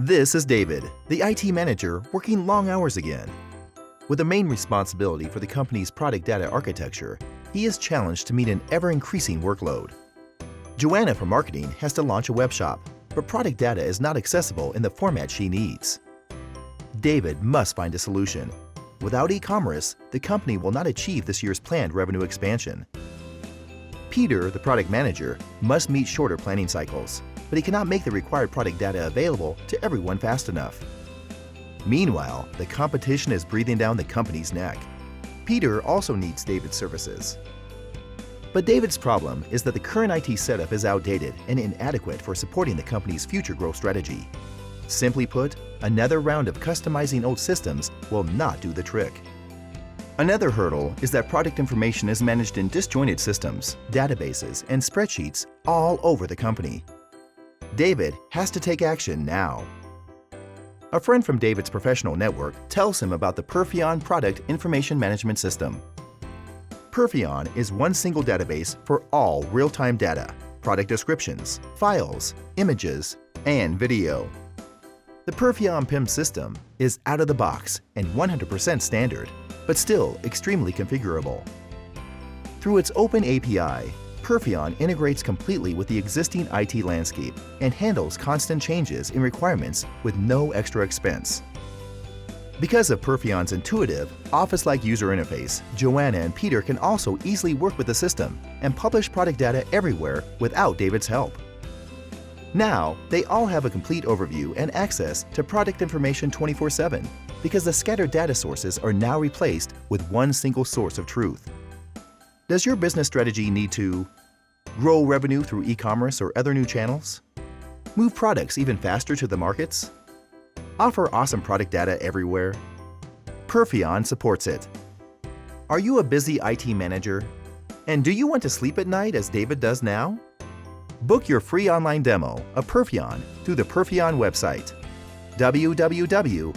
This is David, the IT manager working long hours again. With the main responsibility for the company's product data architecture, he is challenged to meet an ever-increasing workload. Joanna from marketing has to launch a web shop, but product data is not accessible in the format she needs. David must find a solution. Without e-commerce, the company will not achieve this year's planned revenue expansion. Peter, the product manager, must meet shorter planning cycles, but he cannot make the required product data available to everyone fast enough. Meanwhile, the competition is breathing down the company's neck. Peter also needs David's services. But David's problem is that the current IT setup is outdated and inadequate for supporting the company's future growth strategy. Simply put, another round of customizing old systems will not do the trick. Another hurdle is that product information is managed in disjointed systems, databases, and spreadsheets all over the company. David has to take action now. A friend from David's professional network tells him about the Perfion Product Information Management System. Perfion is one single database for all real-time data, product descriptions, files, images, and video. The Perfion PIM system is out of the box and 100% standard, but still extremely configurable. Through its open API, Perfion integrates completely with the existing IT landscape and handles constant changes in requirements with no extra expense. Because of Perfion's intuitive, office-like user interface, Joanna and Peter can also easily work with the system and publish product data everywhere without David's help. Now, they all have a complete overview and access to product information 24/7 because the scattered data sources are now replaced with one single source of truth. Does your business strategy need to grow revenue through e-commerce or other new channels? Move products even faster to the markets? Offer awesome product data everywhere? Perfion supports it. Are you a busy IT manager? And do you want to sleep at night as David does now? Book your free online demo of Perfion through the Perfion website, www.perfion.com.